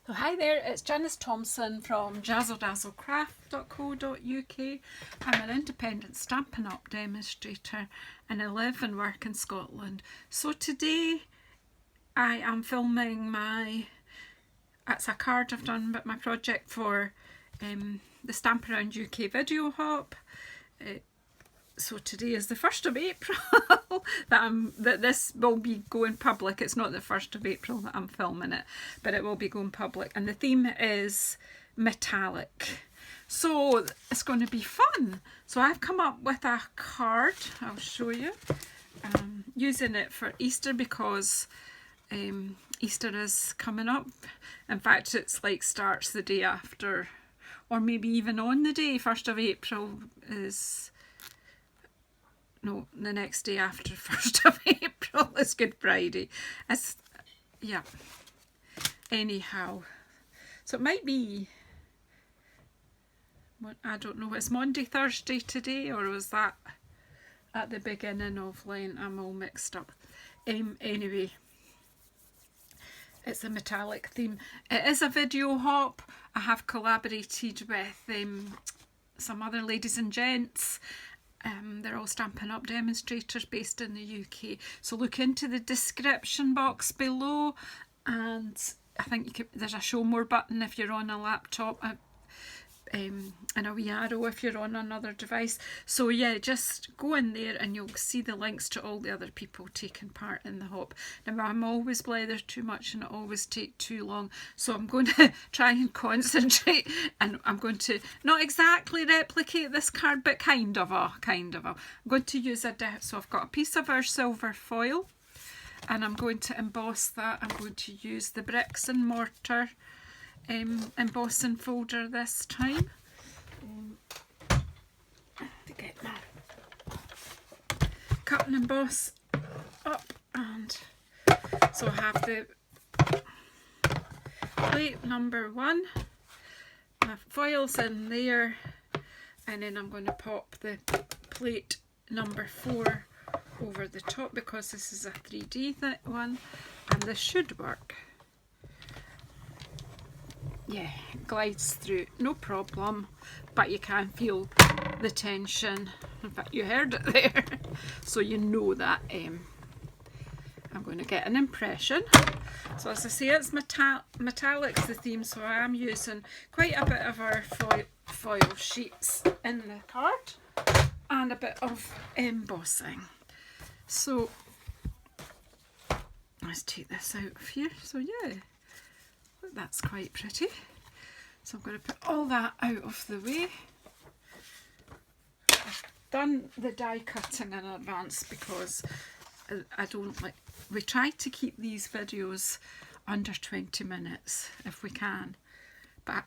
So hi there, it's Janice Thompson from jazzledazzlecraft.co.uk. I'm an independent Stampin' Up! Demonstrator and I live and work in Scotland. So today I am filming it's a card I've done, but my project for the Stamp Around UK video hop. So today is the 1st of April that this will be going public. It's not the 1st of April that I'm filming it, but it will be going public. And the theme is metallic. So it's going to be fun. So I've come up with a card. I'll show you. Using it for Easter because Easter is coming up. In fact, it's like starts the day after, or maybe even on the day. 1st of April is... No, the next day after 1st of April is Good Friday. Yeah. Anyhow. So it might be, I don't know, it's Monday, Thursday today, or was that at the beginning of Lent? I'm all mixed up. Anyway, it's a metallic theme. It is a video hop. I have collaborated with some other ladies and gents. They're all Stampin' Up! Demonstrators based in the UK. So look into the description box below, and I think there's a show more button if you're on a laptop, and a wee arrow if you're on another device. So yeah, just go in there and you'll see the links to all the other people taking part in the hop. Now I'm always blether too much and it always takes too long, so I'm going to try and concentrate, and I'm going to not exactly replicate this card, but kind of. I'm going to use so I've got a piece of our silver foil and I'm going to emboss that. I'm going to use the bricks and mortar embossing folder this time. To get my cut and emboss up, and so I have the plate number 1, my foil's in there, and then I'm going to pop the plate number 4 over the top because this is a 3D one, and this should work. Yeah, glides through, no problem, but you can feel the tension. In fact, you heard it there, so you know that I'm going to get an impression. So as I say, it's metallic's the theme, so I am using quite a bit of our foil sheets in the card and a bit of embossing. So let's take this out of here. So yeah, that's quite pretty. So I'm going to put all that out of the way. I've done the die cutting in advance because I don't like, we try to keep these videos under 20 minutes if we can, but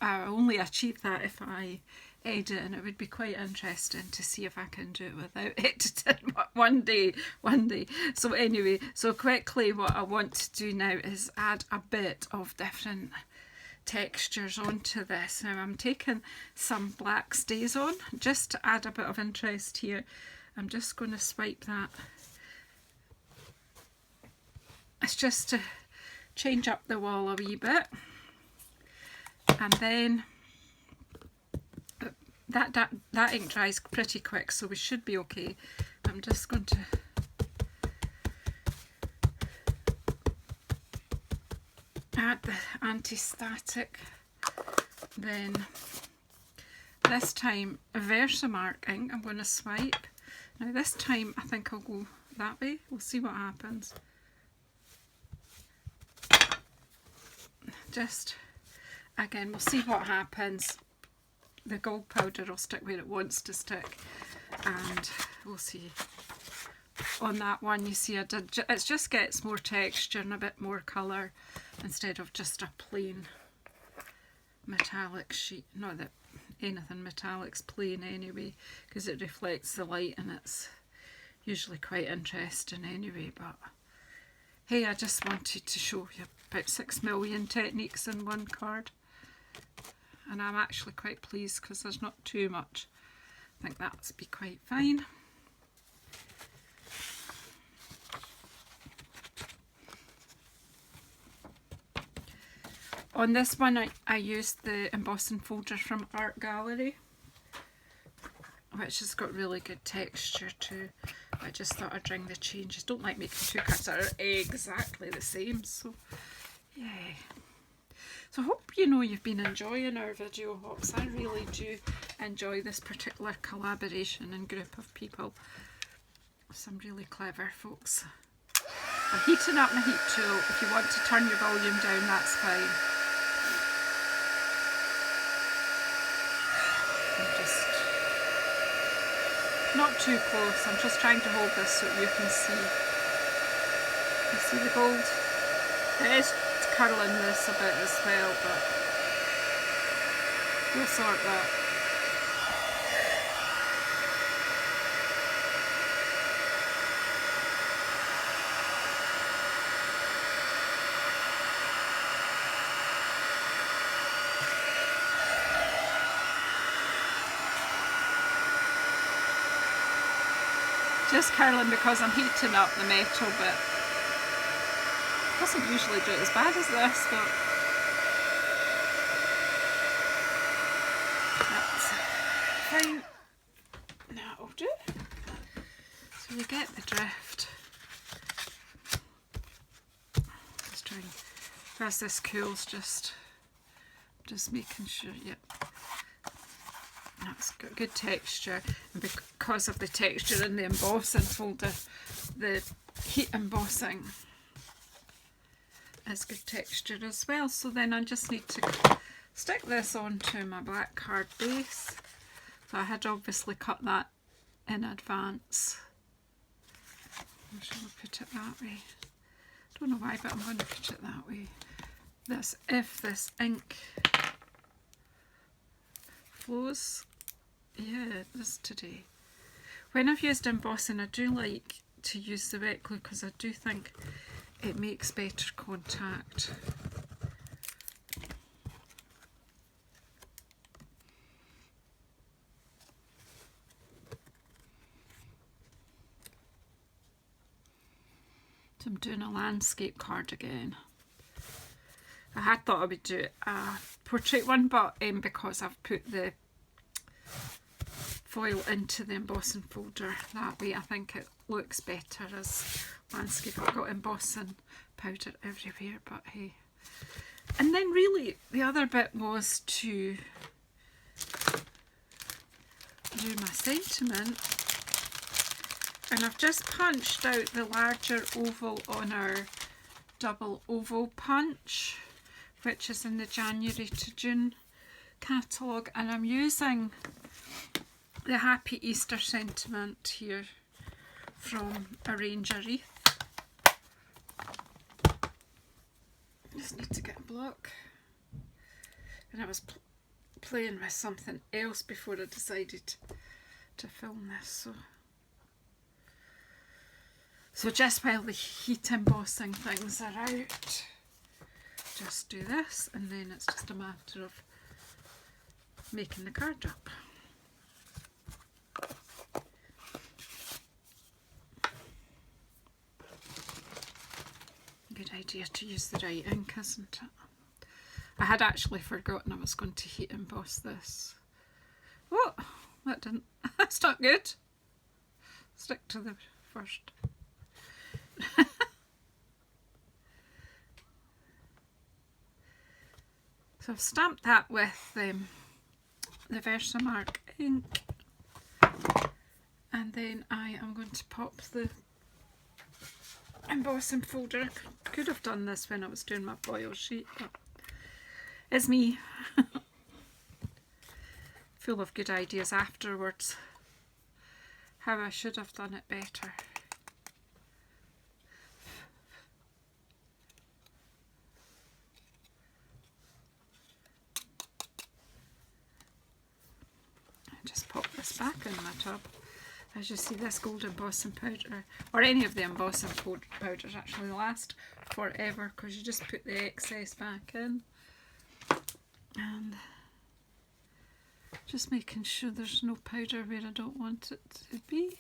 I only achieve that if I edit, and it would be quite interesting to see if I can do it without editing one day. So anyway, so quickly what I want to do now is add a bit of different textures onto this. Now I'm taking some black stays on just to add a bit of interest here. I'm just going to swipe that. It's just to change up the wall a wee bit, and then that ink dries pretty quick, so we should be okay. I'm just going to add the anti-static, then this time Versamark ink I'm going to swipe. Now this time I think I'll go that way, we'll see what happens. Just again, we'll see what happens. The gold powder will stick where it wants to stick, and we'll see. On that one, you see, it just gets more texture and a bit more colour instead of just a plain metallic sheet. Not that anything metallic's plain anyway, because it reflects the light and it's usually quite interesting anyway. But hey, I just wanted to show you about 6 million techniques in one card. And I'm actually quite pleased because there's not too much. I think that'll be quite fine. On this one I used the embossing folder from Art Gallery, which has got really good texture too. I just thought I'd bring the changes. Don't like making two cards that are exactly the same, so yay. So I hope you've been enjoying our video hops. I really do enjoy this particular collaboration and group of people. Some really clever folks. I'm heating up my heat tool. If you want to turn your volume down, that's fine. I'm just not too close. I'm just trying to hold this so you can see. You see the gold? It is curling this a bit as well, but we'll sort that. Just curling because I'm heating up the metal bit. Doesn't usually do it as bad as this, but that's fine. That'll do. So you get the drift. Just trying, as this cools, just making sure, yep. That's got good texture, and because of the texture in the embossing folder, the heat embossing is good texture as well. So then I just need to stick this onto my black card base. So I had obviously cut that in advance. I'm just going to put it that way. Don't know why, but I'm going to put it that way. If this ink flows. Yeah, this today. When I've used embossing, I do like to use the wet glue because I do think it makes better contact. So I'm doing a landscape card again. I had thought I would do a portrait one, but because I've put the foil into the embossing folder that way, I think it looks better as landscape. I've got embossing powder everywhere, but hey. And then really the other bit was to do my sentiment, and I've just punched out the larger oval on our double oval punch, which is in the January to June catalogue, and I'm using the Happy Easter sentiment here from Arrange a Wreath. Just need to get a block. And I was playing with something else before I decided to film this. So just while the heat embossing things are out, just do this, and then it's just a matter of making the card up. Good idea to use the right ink, isn't it? I had actually forgotten I was going to heat emboss this. Oh, that didn't. That's not good. Stick to the first. So I've stamped that with the Versamark ink, and then I am going to pop the embossing folder. I could have done this when I was doing my foil sheet, but it's me. Full of good ideas afterwards. How I should have done it better. Just pop this back in my tub. As you see, this gold embossing powder, or any of the embossing powders, actually last forever because you just put the excess back in. And just making sure there's no powder where I don't want it to be.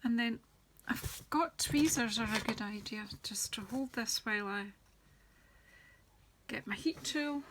And then I've got tweezers are a good idea, just to hold this while I get my heat tool.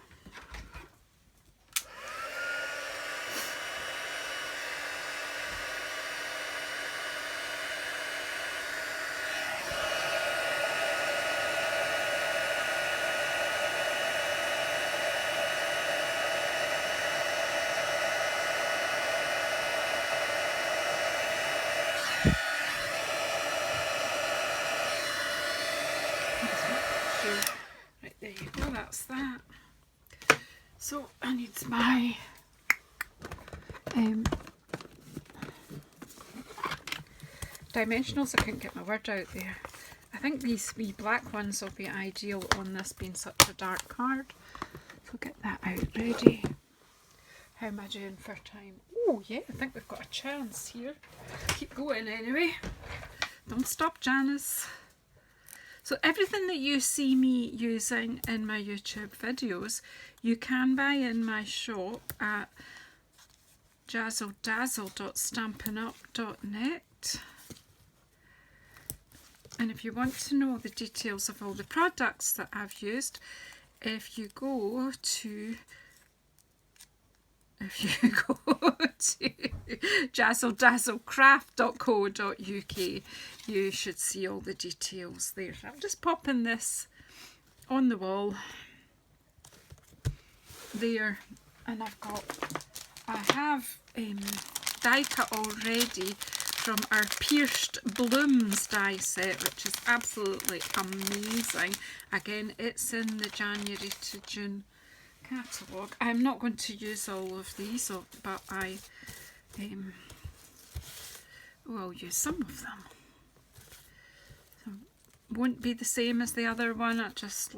Right, there you go, that's that. So I need my dimensionals. I couldn't get my word out there. I think these wee black ones will be ideal on this being such a dark card. So get that out ready. How am I doing for time? Oh yeah, I think we've got a chance here. Keep going anyway. Don't stop, Janice. So everything that you see me using in my YouTube videos, you can buy in my shop at jazzledazzle.stampinup.net. And if you want to know the details of all the products that I've used, if you go to jazzledazzlecraft.co.uk, you should see all the details there. I'm just popping this on the wall there, and I have die cut already from our Pierced Blooms die set, which is absolutely amazing. Again, it's in the January to June catalogue. I'm not going to use all of these, but I will use some of them. So, won't be the same as the other one. I just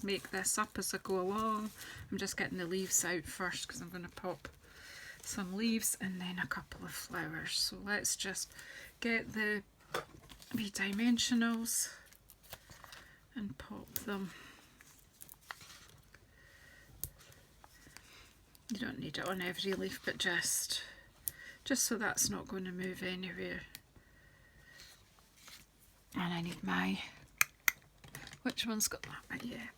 make this up as I go along. I'm just getting the leaves out first because I'm going to pop some leaves and then a couple of flowers. So let's just get the wee dimensionals and pop them. You don't need it on every leaf, but just so that's not going to move anywhere. And I need my, which one's got that? Yeah.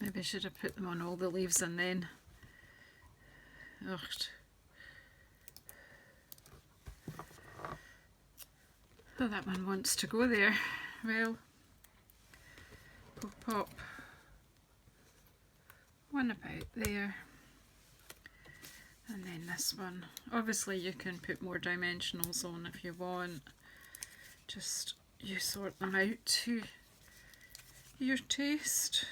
Maybe I should have put them on all the leaves and then, ugh. Oh, that one wants to go there. Well, we'll pop one about there, and then this one. Obviously you can put more dimensionals on if you want, just you sort them out to your taste.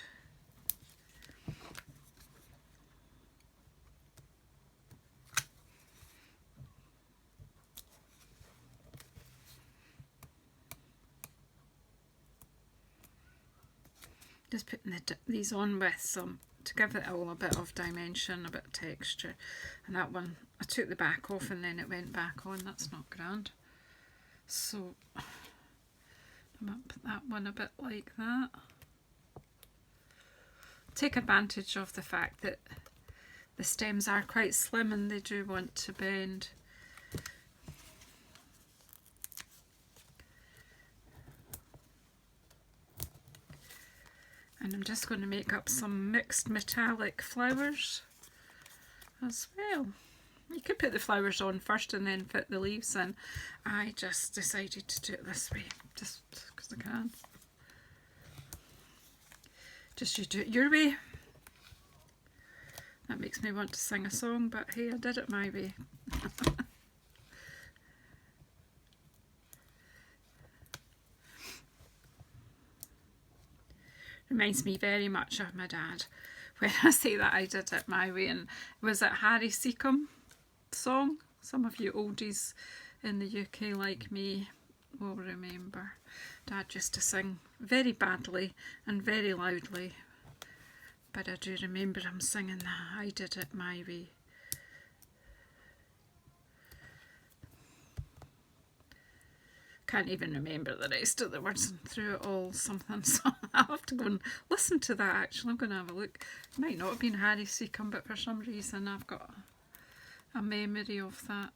Just putting these on with some to give it all a bit of dimension, a bit of texture. And that one, I took the back off and then it went back on. That's not grand. So I might put that one a bit like that. Take advantage of the fact that the stems are quite slim and they do want to bend. And I'm just going to make up some mixed metallic flowers as well. You could put the flowers on first and then fit the leaves in. I just decided to do it this way, just because I can. Just you do it your way. That makes me want to sing a song, but hey, I did it my way. Reminds me very much of my dad when I say that I did it my way. And was it Harry Seacombe song? Some of you oldies in the UK like me will remember. Dad used to sing very badly and very loudly, but I do remember him singing that I did it my way. Can't even remember the rest of the words and through it all something, so I'll have to go and listen to that actually. I'm going to have a look. It might not have been Harry Seacombe, but for some reason I've got a memory of that.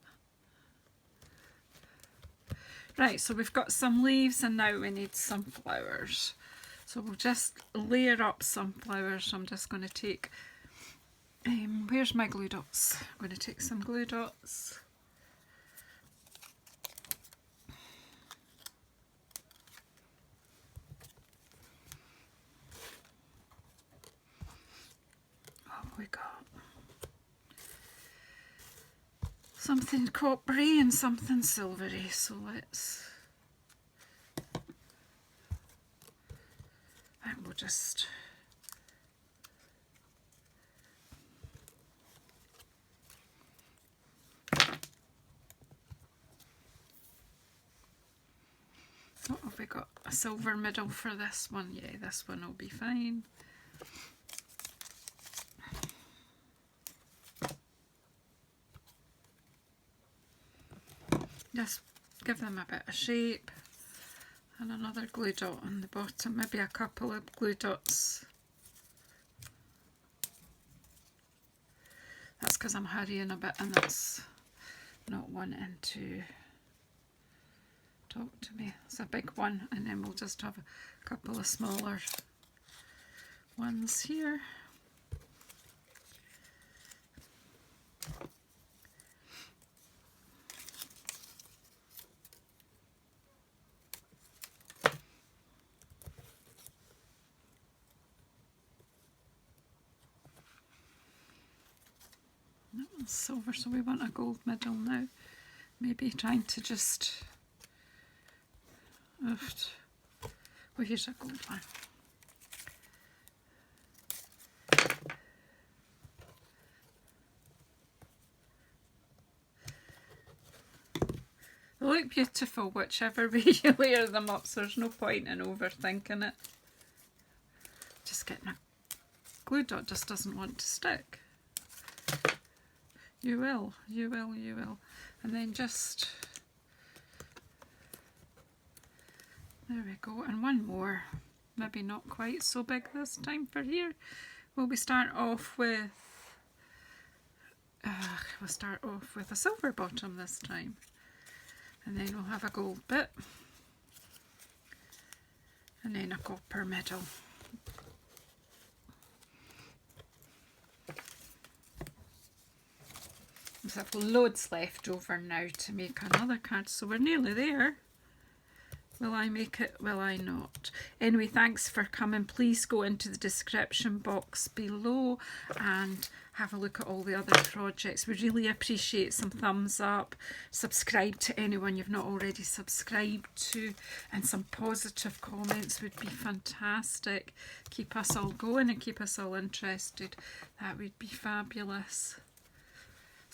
Right, so we've got some leaves and now we need some flowers. So we'll just layer up some flowers. I'm just going to take, where's my glue dots? I'm going to take some glue dots. What have we got? Something coppery and something silvery, so let's, and we'll just, what have we got? A silver middle for this one? Yeah, this one will be fine. Just give them a bit of shape, and another glue dot on the bottom, maybe a couple of glue dots. That's because I'm hurrying a bit and that's not wanting to talk to me. It's a big one, and then we'll just have a couple of smaller ones here. Silver, so we want a gold middle now. Maybe trying to just, well, here's a gold one. They look beautiful whichever way you layer them up, so there's no point in overthinking it. Just getting a glue dot just doesn't want to stick. You will, you will, you will. And then just, there we go, and one more. Maybe not quite so big this time for here. Well, we start off with, we'll start off with a silver bottom this time. And then we'll have a gold bit. And then a copper middle. We have loads left over now to make another card, so we're nearly there. Will I make it? Will I not? Anyway, thanks for coming. Please go into the description box below and have a look at all the other projects. We really appreciate some thumbs up. Subscribe to anyone you've not already subscribed to, and some positive comments would be fantastic. Keep us all going and keep us all interested. That would be fabulous.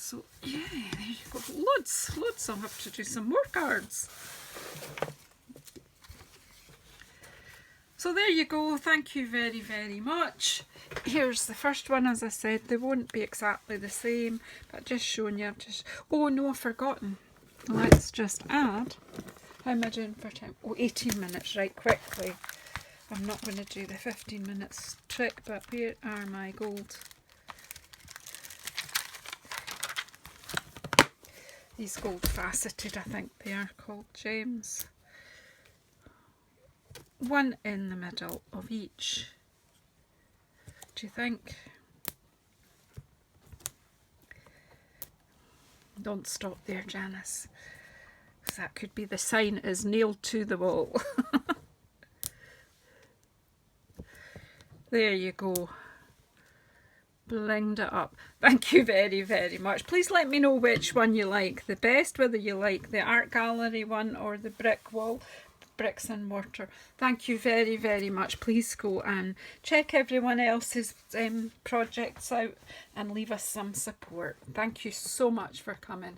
So yeah, there you go. Loads. I'll have to do some more cards. So there you go. Thank you very, very much. Here's the first one. As I said, they won't be exactly the same, but just showing you. Oh no, I've forgotten. Let's just add. How am I doing for time? Oh, 18 minutes, right, quickly. I'm not going to do the 15 minutes trick, but where are my gold? These gold faceted, I think they are called, gems. One in the middle of each. Do you think? Don't stop there, Janice, because that could be the sign is nailed to the wall. There you go. Blinged it up. Thank you very, very much. Please let me know which one you like the best, whether you like the art gallery one or the brick wall, bricks and mortar. Thank you very, very much. Please go and check everyone else's projects out and leave us some support. Thank you so much for coming.